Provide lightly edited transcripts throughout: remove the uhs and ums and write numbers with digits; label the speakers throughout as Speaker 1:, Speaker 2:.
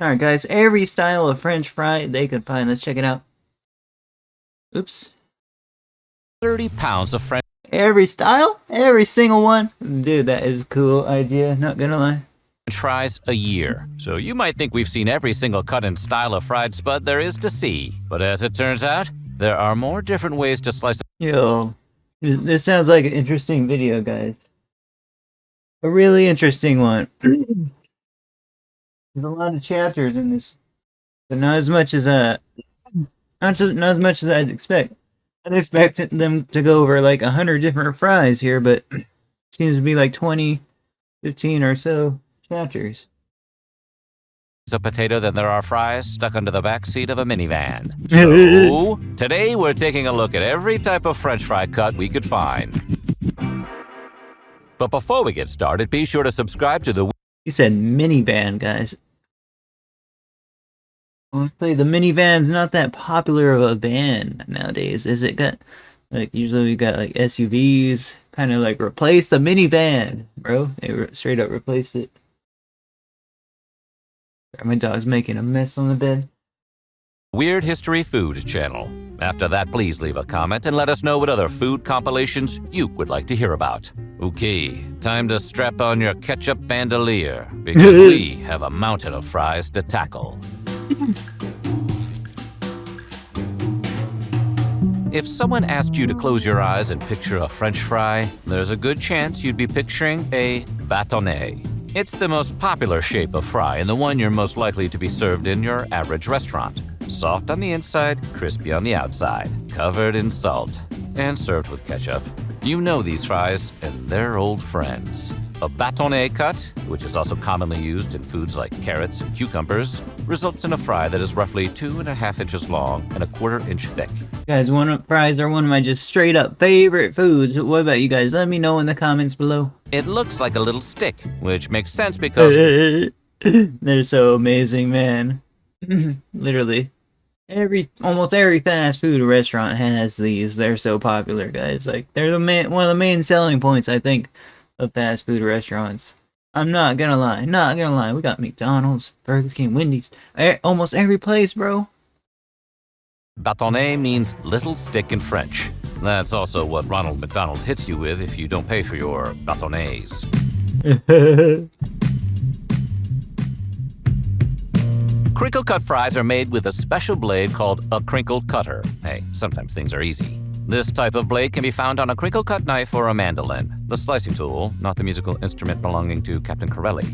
Speaker 1: Alright guys, every style of French fry they could find. Let's check it out. Oops.
Speaker 2: 30 pounds of French
Speaker 1: Every style? Every single one? Dude, that is a cool idea, not gonna lie.
Speaker 2: fries a year. So you might think we've seen every single cut and style of fried spud there is to see. But as it turns out, there are more different ways to slice
Speaker 1: Yo, this sounds like an interesting video, guys. A really interesting one. There's a lot of chapters in this, but not as much as not as much as I'd expect. I'd expect them to go over like 100 different fries here, but seems to be like 20, 15 or so chapters.
Speaker 2: of potato than there are fries stuck under the back seat of a minivan. So, today we're taking a look at every type of French fry cut we could find. But before we get started, be sure to subscribe to the
Speaker 1: He said minivan, guys. Honestly, the minivan's not that popular of a van nowadays, is it? Got like usually we got like SUVs, kind of like replace the minivan, bro. They straight up replaced it. My dog's making a mess on the bed.
Speaker 2: Weird History Food channel. After that, please leave a comment and let us know what other food compilations you would like to hear about. Okay, time to strap on your ketchup bandolier, because we have a mountain of fries to tackle. If someone asked you to close your eyes and picture a French fry, there's a good chance you'd be picturing a bâtonnet. It's the most popular shape of fry and the one you're most likely to be served in your average restaurant. Soft on the inside, crispy on the outside, covered in salt, and served with ketchup. You know these fries, and they're old friends. A bâtonnet cut, which is also commonly used in foods like carrots and cucumbers, results in a fry that is roughly 2.5 inches long and 1/4 inch thick.
Speaker 1: Guys, fries are one of my just straight up favorite foods. What about you guys? Let me know in the comments below.
Speaker 2: It looks like a little stick, which makes sense because
Speaker 1: They're so amazing, man. Literally. Almost every fast food restaurant has these. They're so popular, guys. Like they're one of the main selling points, I think, of fast food restaurants. I'm not gonna lie, We got McDonald's, Burger King, Wendy's, almost every place, bro.
Speaker 2: bâtonnet means little stick in French. That's also what Ronald McDonald hits you with if you don't pay for your bâtonnets. Crinkle cut fries are made with a special blade called a crinkle cutter. Hey, sometimes things are easy. This type of blade can be found on a crinkle cut knife or a mandolin, the slicing tool, not the musical instrument belonging to Captain Corelli.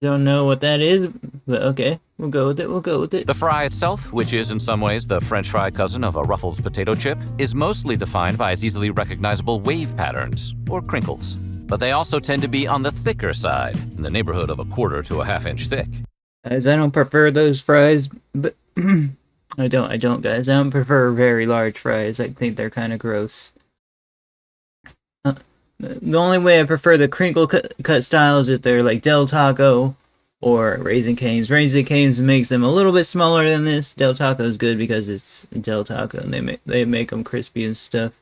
Speaker 1: Don't know what that is, but okay, we'll go with it.
Speaker 2: The fry itself, which is in some ways the French fry cousin of a Ruffles potato chip, is mostly defined by its easily recognizable wave patterns, or crinkles. But they also tend to be on the thicker side, in the neighborhood of 1/4 to 1/2 inch thick.
Speaker 1: Guys, I don't prefer those fries, but I don't, guys. I don't prefer very large fries. I think they're kind of gross. The only way I prefer the crinkle cut styles is they're like Del Taco or Raising Cane's. Raising Cane's makes them a little bit smaller than this. Del Taco is good because it's Del Taco and they make them crispy and stuff.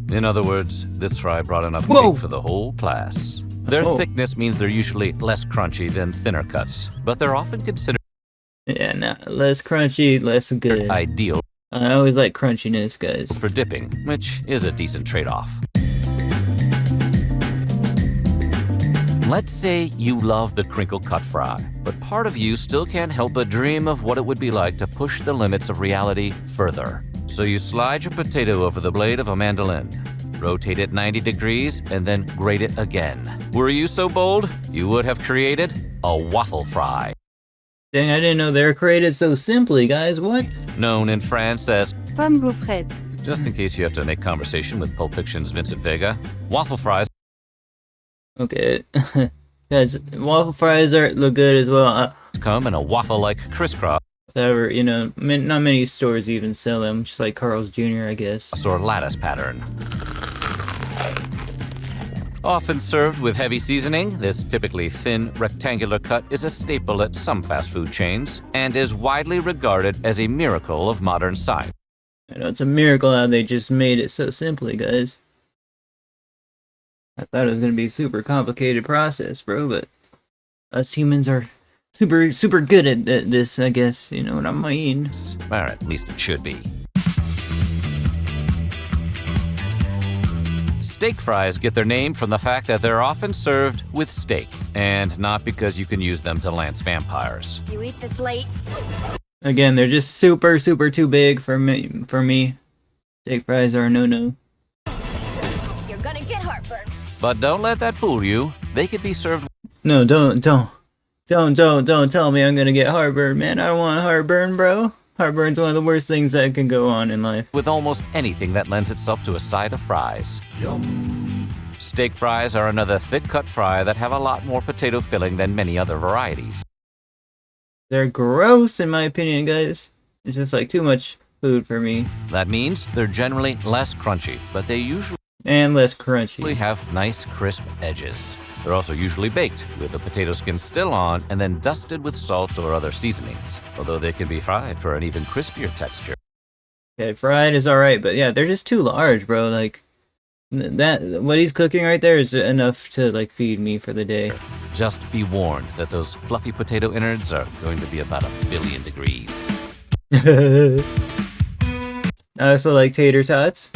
Speaker 2: In other words, this fry brought enough
Speaker 1: Whoa!
Speaker 2: cake for the whole class. Their thickness means they're usually less crunchy than thinner cuts, but they're often considered
Speaker 1: Less crunchy, less good.
Speaker 2: ideal
Speaker 1: I always like crunchiness, guys.
Speaker 2: for dipping, which is a decent trade-off. Let's say you love the crinkle cut fry, but part of you still can't help but dream of what it would be like to push the limits of reality further. So you slide your potato over the blade of a mandolin, rotate it 90 degrees, and then grate it again. Were you so bold, you would have created a waffle fry.
Speaker 1: Dang, I didn't know they were created so simply, guys. What?
Speaker 2: Known in France as
Speaker 3: Pomme gaufrette.
Speaker 2: just in case you have to make conversation with Pulp Fiction's Vincent Vega, waffle fries
Speaker 1: Okay. Guys, waffle fries look good as well.
Speaker 2: come in a waffle-like crisscross
Speaker 1: However, you know, not many stores even sell them, just like Carl's Jr., I guess.
Speaker 2: or lattice pattern. Often served with heavy seasoning, this typically thin, rectangular cut is a staple at some fast food chains and is widely regarded as a miracle of modern science.
Speaker 1: I know, it's a miracle how they just made it so simply, guys. I thought it was going to be a super complicated process, bro, but us humans are super good at this, I guess. You know what I mean?
Speaker 2: Or at least it should be. Steak fries get their name from the fact that they're often served with steak, and not because you can use them to lance vampires.
Speaker 3: You eat this late?
Speaker 1: Again, they're just super too big for me. Steak fries are a no-no.
Speaker 3: You're gonna get heartburn.
Speaker 2: But don't let that fool you. They could be served
Speaker 1: No, don't tell me I'm gonna get heartburn, man. I don't want heartburn, bro. Heartburn's one of the worst things that can go on in life.
Speaker 2: with almost anything that lends itself to a side of fries. Yum. Steak fries are another thick-cut fry that have a lot more potato filling than many other varieties.
Speaker 1: They're gross, in my opinion, guys. It's just like too much food for me.
Speaker 2: That means they're generally less crunchy, but they usually
Speaker 1: And less crunchy.
Speaker 2: have nice crisp edges. They're also usually baked, with the potato skin still on and then dusted with salt or other seasonings, although they can be fried for an even crispier texture.
Speaker 1: Okay, fried is alright, but yeah, they're just too large, bro. Like, that, what he's cooking right there is enough to, like, feed me for the day.
Speaker 2: Just be warned that those fluffy potato innards are going to be about 1 billion degrees.
Speaker 1: I also like tater tots.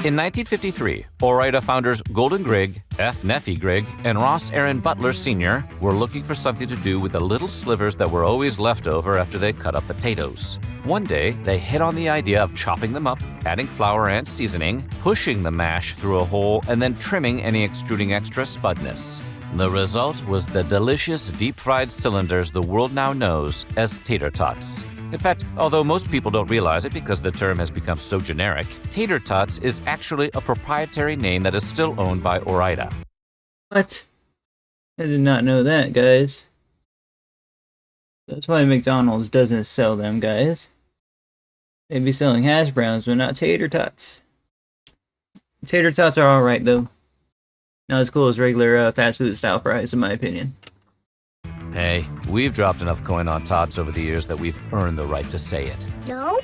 Speaker 2: In 1953, Ore-Ida founders Golden Grigg, F. Neffy Grigg, and Ross Aaron Butler Sr. were looking for something to do with the little slivers that were always left over after they cut up potatoes. One day, they hit on the idea of chopping them up, adding flour and seasoning, pushing the mash through a hole, and then trimming any extruding extra spudness. The result was the delicious deep-fried cylinders the world now knows as tater tots. In fact, although most people don't realize it because the term has become so generic, tater tots is actually a proprietary name that is still owned by Ore-Ida.
Speaker 1: What? I did not know that, guys. That's why McDonald's doesn't sell them, guys. They'd be selling hash browns, but not tater tots. Tater tots are alright, though. Not as cool as regular fast food style fries, in my opinion.
Speaker 2: Hey, we've dropped enough coin on tots over the years that we've earned the right to say it.
Speaker 3: Nope.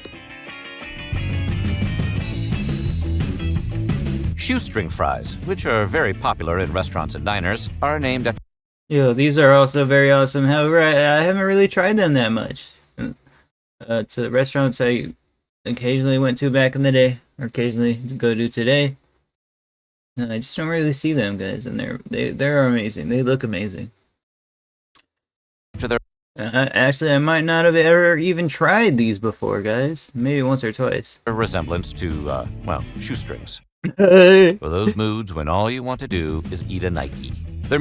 Speaker 2: Shoestring fries, which are very popular in restaurants and diners, are named after
Speaker 1: Yo, these are also very awesome. However, I haven't really tried them that much. To the restaurants I occasionally went to back in the day, or occasionally go to today, and I just don't really see them, guys. And they're amazing. They look amazing.
Speaker 2: their
Speaker 1: Actually, I might not have ever even tried these before, guys. Maybe once or twice.
Speaker 2: resemblance to, well, shoestrings.
Speaker 1: No,
Speaker 2: For those moods when all you want to do is eat a Nike. They're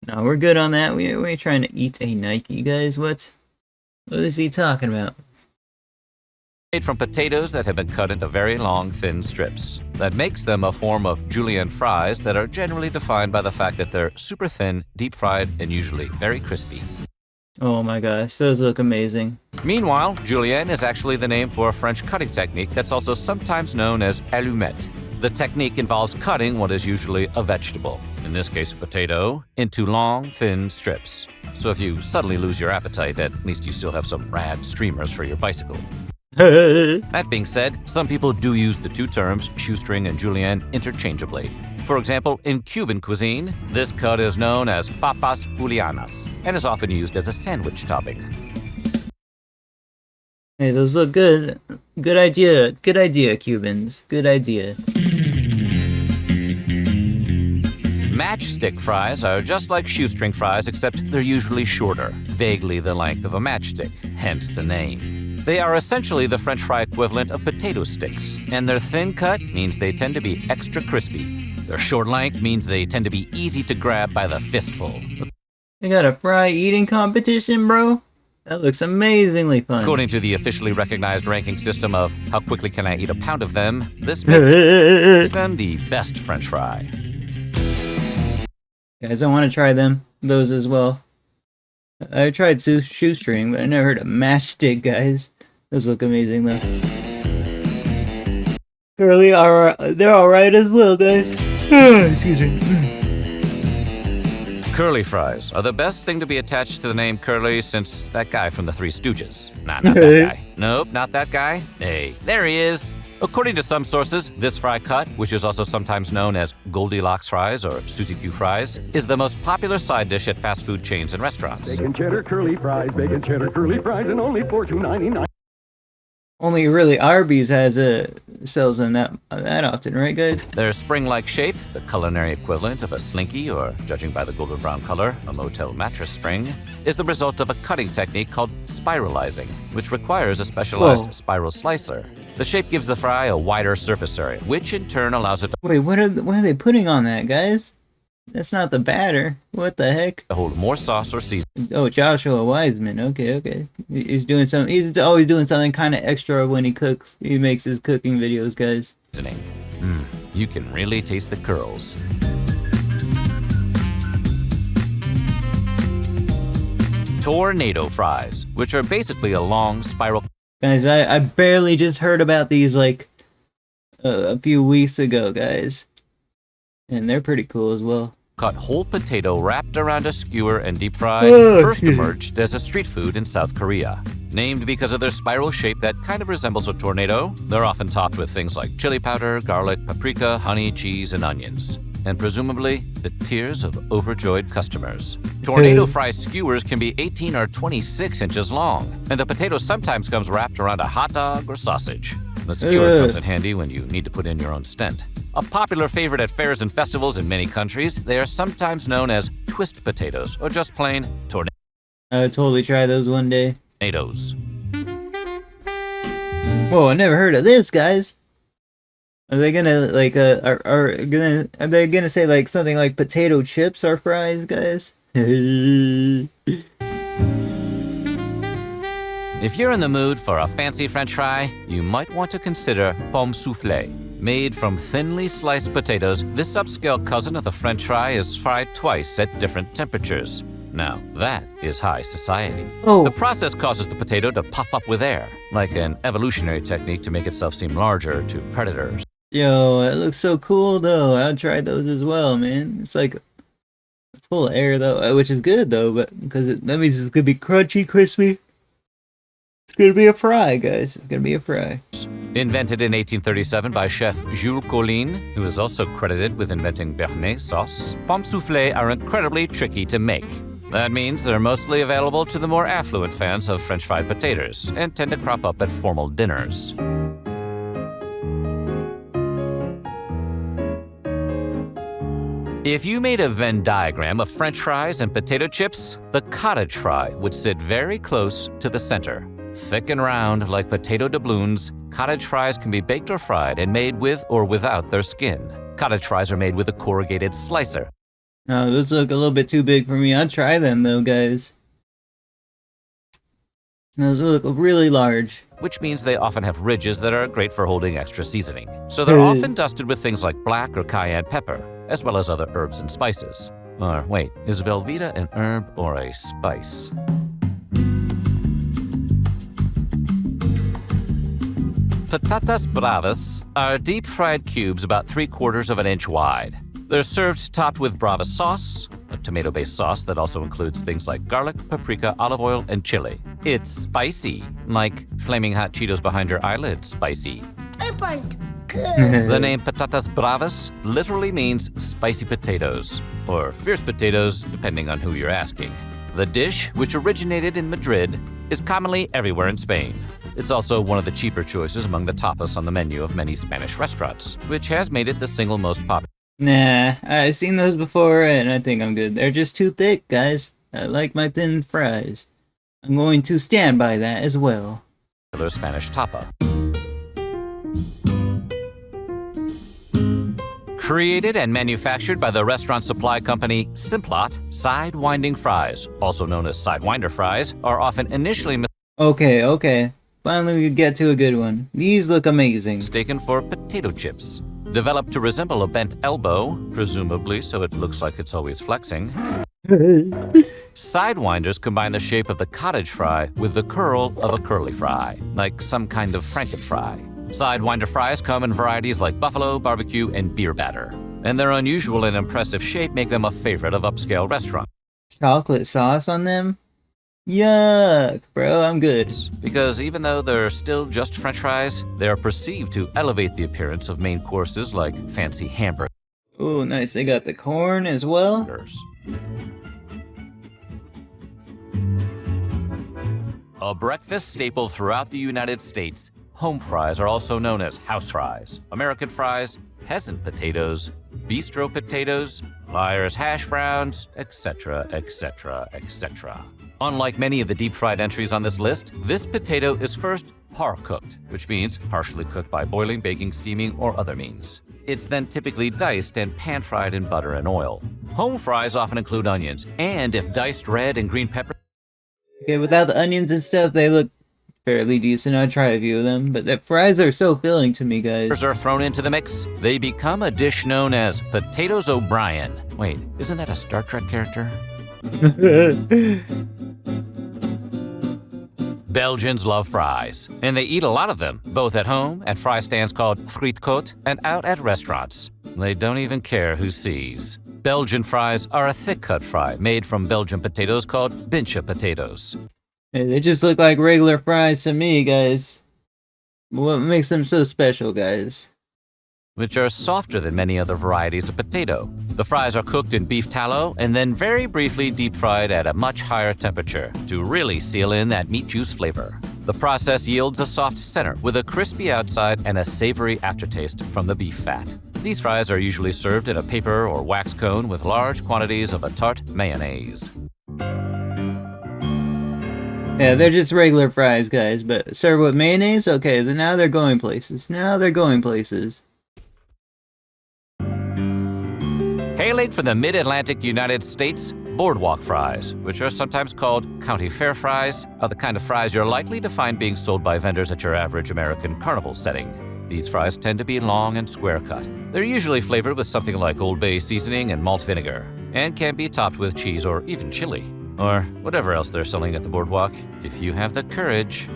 Speaker 1: we're good on that. We ain't trying to eat a Nike, guys. What is he talking about?
Speaker 2: made from potatoes that have been cut into very long, thin strips. That makes them a form of julienne fries that are generally defined by the fact that they're super thin, deep-fried, and usually very crispy.
Speaker 1: Oh my gosh, those look amazing.
Speaker 2: Meanwhile, julienne is actually the name for a French cutting technique that's also sometimes known as allumette. The technique involves cutting what is usually a vegetable, in this case a potato, into long, thin strips. So if you suddenly lose your appetite, at least you still have some rad streamers for your bicycle. That being said, some people do use the two terms, shoestring and julienne, interchangeably. For example, in Cuban cuisine, this cut is known as papas julianas and is often used as a sandwich topping.
Speaker 1: Hey, those look good. Good idea. Good idea, Cubans. Good idea.
Speaker 2: Matchstick fries are just like shoestring fries, except they're usually shorter, vaguely the length of a matchstick, hence the name. They are essentially the French fry equivalent of potato sticks, and their thin cut means they tend to be extra crispy. Their short length means they tend to be easy to grab by the fistful.
Speaker 1: They got a fry eating competition, bro? That looks amazingly fun.
Speaker 2: According to the officially recognized ranking system of how quickly can I eat a pound of them, this makes them the best French fry.
Speaker 1: Guys, I want to try those as well. I tried shoestring, but I never heard of matchstick, guys. Those look amazing, though. Curly, they're alright as well, guys. Excuse me.
Speaker 2: Curly fries are the best thing to be attached to the name Curly since that guy from the Three Stooges. Nah, not that guy. Nope, not that guy. Hey, there he is. According to some sources, this fry cut, which is also sometimes known as Goldilocks fries or Suzy Q fries, is the most popular side dish at fast food chains and restaurants.
Speaker 4: Bacon cheddar curly fries, and only $4.299.
Speaker 1: Only really Arby's sells them that often, right, guys?
Speaker 2: Their spring-like shape, the culinary equivalent of a slinky or, judging by the golden brown color, a motel mattress spring, is the result of a cutting technique called spiralizing, which requires a specialized spiral slicer. The shape gives the fry a wider surface area, which in turn allows it
Speaker 1: Wait, what are they putting on that, guys? That's not the batter. What the heck?
Speaker 2: to hold more sauce or seasoning.
Speaker 1: Oh, Joshua Wiseman. Okay. He's doing something. He's always doing something kind of extra when he cooks. He makes his cooking videos, guys.
Speaker 2: You can really taste the curls. Tornado fries, which are basically a long spiral
Speaker 1: Guys, I barely just heard about these like a few weeks ago, guys. And they're pretty cool as well.
Speaker 2: cut whole potato wrapped around a skewer and deep fried,
Speaker 1: Oh,
Speaker 2: first
Speaker 1: shit.
Speaker 2: emerged as a street food in South Korea. Named because of their spiral shape that kind of resembles a tornado, they're often topped with things like chili powder, garlic, paprika, honey, cheese, and onions. And presumably, the tears of overjoyed customers. Tornado fry skewers can be 18 or 26 inches long, and the potato sometimes comes wrapped around a hot dog or sausage. The skewer comes in handy when you need to put in your own stent. A popular favorite at fairs and festivals in many countries, they are sometimes known as twist potatoes or just plain
Speaker 1: I'll totally try those one day.
Speaker 2: tornadoes.
Speaker 1: Whoa, I never heard of this, guys. Are they gonna like are they gonna say like something like potato chips are fries, guys?
Speaker 2: If you're in the mood for a fancy French fry, you might want to consider pomme soufflée. Made from thinly sliced potatoes, this upscale cousin of the French fry is fried twice at different temperatures. Now, that is high society.
Speaker 1: Oh.
Speaker 2: The process causes the potato to puff up with air, like an evolutionary technique to make itself seem larger to predators.
Speaker 1: Yo, it looks so cool though. I'll try those as well, man. It's like full of air though, which is good though, but because that means it's gonna be crunchy, crispy. It's gonna be a fry, guys. It's gonna be a fry.
Speaker 2: Invented in 1837 by chef Jules Colline, who is also credited with inventing béarnaise sauce, pomme soufflé are incredibly tricky to make. That means they're mostly available to the more affluent fans of French fried potatoes and tend to crop up at formal dinners. If you made a Venn diagram of French fries and potato chips, the cottage fry would sit very close to the center. Thick and round like potato doubloons, cottage fries can be baked or fried and made with or without their skin. Cottage fries are made with a corrugated slicer.
Speaker 1: No, those look a little bit too big for me. I'll try them though, guys. Those look really large.
Speaker 2: Which means they often have ridges that are great for holding extra seasoning. So they're often dusted with things like black or cayenne pepper, as well as other herbs and spices. Or wait, is Velveeta an herb or a spice? Patatas bravas are deep-fried cubes about 3/4 of an inch wide. They're served topped with brava sauce, a tomato-based sauce that also includes things like garlic, paprika, olive oil, and chili. It's spicy, like flaming hot Cheetos behind your eyelid spicy. The name patatas bravas literally means spicy potatoes, or fierce potatoes, depending on who you're asking. The dish, which originated in Madrid, is commonly everywhere in Spain. It's also one of the cheaper choices among the tapas on the menu of many Spanish restaurants, which has made it the single most popular
Speaker 1: Nah, I've seen those before and I think I'm good. They're just too thick, guys. I like my thin fries. I'm going to stand by that as well.
Speaker 2: Spanish tapa. Created and manufactured by the restaurant supply company Simplot, side-winding fries, also known as sidewinder fries, are often initially
Speaker 1: Okay. Finally we get to a good one. These look amazing.
Speaker 2: mistaken for potato chips. Developed to resemble a bent elbow, presumably so it looks like it's always flexing, sidewinders combine the shape of the cottage fry with the curl of a curly fry, like some kind of frankenfry. Sidewinder fries come in varieties like buffalo, barbecue, and beer batter, and their unusual and impressive shape make them a favorite of upscale restaurants.
Speaker 1: Chocolate sauce on them? Yuck, bro, I'm good.
Speaker 2: Because even though they're still just French fries, they are perceived to elevate the appearance of main courses like fancy hamburgers.
Speaker 1: Oh, nice. They got the corn as well.
Speaker 2: A breakfast staple throughout the United States, home fries are also known as house fries, American fries, peasant potatoes, bistro potatoes, Liar's hash browns, etc., etc., etc. Unlike many of the deep-fried entries on this list, this potato is first par-cooked, which means partially cooked by boiling, baking, steaming, or other means. It's then typically diced and pan-fried in butter and oil. Home fries often include onions, and if diced red and green pepper.
Speaker 1: Okay, without the onions and stuff, they look fairly decent. I'll try a few of them, but the fries are so filling to me, guys.
Speaker 2: Are thrown into the mix, they become a dish known as Potatoes O'Brien. Wait, isn't that a Star Trek character? Belgians love fries, and they eat a lot of them, both at home at fry stands called frietkoot and out at restaurants. They don't even care who sees. Belgian fries are a thick-cut fry made from Belgian potatoes called bincha potatoes.
Speaker 1: Hey, they just look like regular fries to me, guys. What makes them so special, guys?
Speaker 2: Which are softer than many other varieties of potato. The fries are cooked in beef tallow and then very briefly deep-fried at a much higher temperature to really seal in that meat juice flavor. The process yields a soft center with a crispy outside and a savory aftertaste from the beef fat. These fries are usually served in a paper or wax cone with large quantities of a tart mayonnaise.
Speaker 1: Yeah, they're just regular fries, guys, but served with mayonnaise? Okay, then now they're going places. Now they're going places.
Speaker 2: Hailing from the mid-Atlantic United States, boardwalk fries, which are sometimes called county fair fries, are the kind of fries you're likely to find being sold by vendors at your average American carnival setting. These fries tend to be long and square cut. They're usually flavored with something like Old Bay seasoning and malt vinegar, and can be topped with cheese or even chili, or whatever else they're selling at the boardwalk, if you have the courage.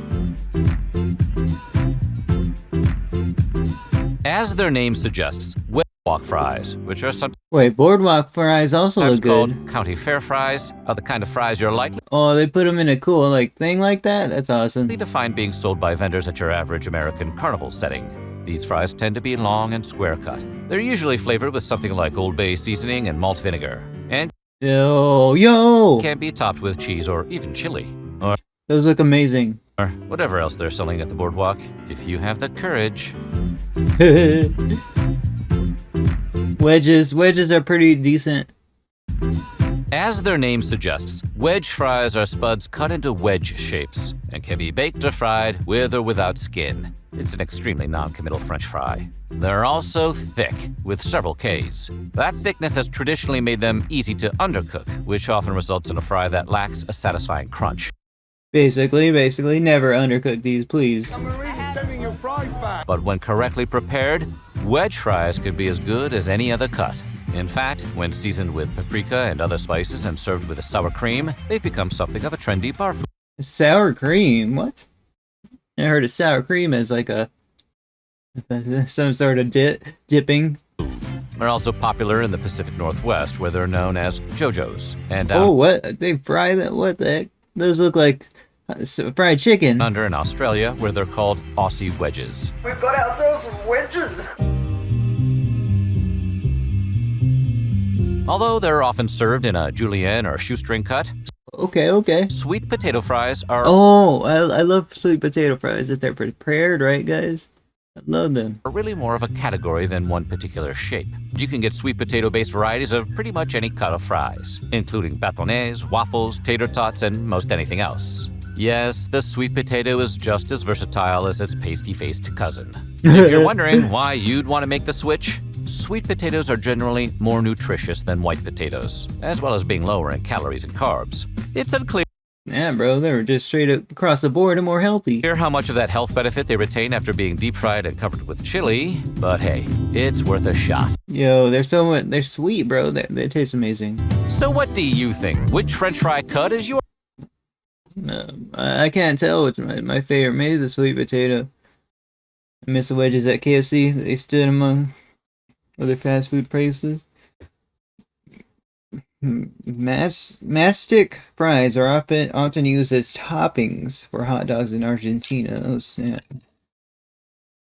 Speaker 2: As their name suggests, boardwalk fries, which are sometimes
Speaker 1: Wait, boardwalk fries also look
Speaker 2: called
Speaker 1: good.
Speaker 2: county fair fries, are the kind of fries you're likely
Speaker 1: Oh, they put them in a cool, like, thing like that? That's awesome.
Speaker 2: to find being sold by vendors at your average American carnival setting. These fries tend to be long and square cut. They're usually flavored with something like Old Bay seasoning and malt vinegar, and
Speaker 1: Yo!
Speaker 2: can be topped with cheese or even chili, or
Speaker 1: Those look amazing.
Speaker 2: whatever else they're selling at the boardwalk, if you have the courage.
Speaker 1: Wedges are pretty decent.
Speaker 2: As their name suggests, wedge fries are spuds cut into wedge shapes and can be baked or fried with or without skin. It's an extremely non-committal French fry. They're also thick, with several Ks. That thickness has traditionally made them easy to undercook, which often results in a fry that lacks a satisfying crunch.
Speaker 1: Basically, never undercook these, please.
Speaker 2: But when correctly prepared, wedge fries can be as good as any other cut. In fact, when seasoned with paprika and other spices and served with a sour cream, they've become something of a trendy bar food.
Speaker 1: Sour cream? What? I heard of sour cream as like a some sort of dipping.
Speaker 2: They're also popular in the Pacific Northwest, where they're known as JoJo's. And
Speaker 1: Oh, what? They fry that? What the heck? Those look like fried chicken.
Speaker 2: under in Australia, where they're called Aussie wedges.
Speaker 5: We've got ourselves some wedges.
Speaker 2: Although they're often served in a julienne or shoestring cut,
Speaker 1: Okay.
Speaker 2: sweet potato fries are
Speaker 1: Oh, I love sweet potato fries if they're prepared, right, guys? I love them.
Speaker 2: really more of a category than one particular shape. You can get sweet potato-based varieties of pretty much any cut of fries, including bâtonnets, waffles, tater tots, and most anything else. Yes, the sweet potato is just as versatile as its pasty-faced cousin. If you're wondering why you'd want to make the switch, sweet potatoes are generally more nutritious than white potatoes, as well as being lower in calories and carbs. It's unclear
Speaker 1: Yeah, bro, they were just straight up across the board and more healthy.
Speaker 2: how much of that health benefit they retain after being deep-fried and covered with chili, but hey, it's worth a shot.
Speaker 1: Yo, they're sweet, bro. They taste amazing.
Speaker 2: So what do you think? Which French fry cut is your
Speaker 1: I can't tell which my favorite. Maybe the sweet potato. I miss the wedges at KFC. They stood among other fast food places. Mastic fries are often used as toppings for hot dogs in Argentina. Oh snap.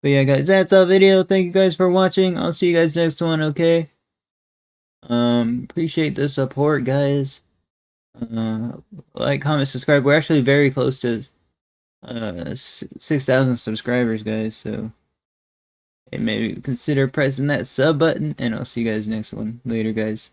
Speaker 1: But yeah, guys, that's our video. Thank you guys for watching. I'll see you guys next one, okay? Appreciate the support, guys. Like, comment, subscribe. We're actually very close to 6,000 subscribers, guys, so maybe consider pressing that sub button, and I'll see you guys next one. Later, guys.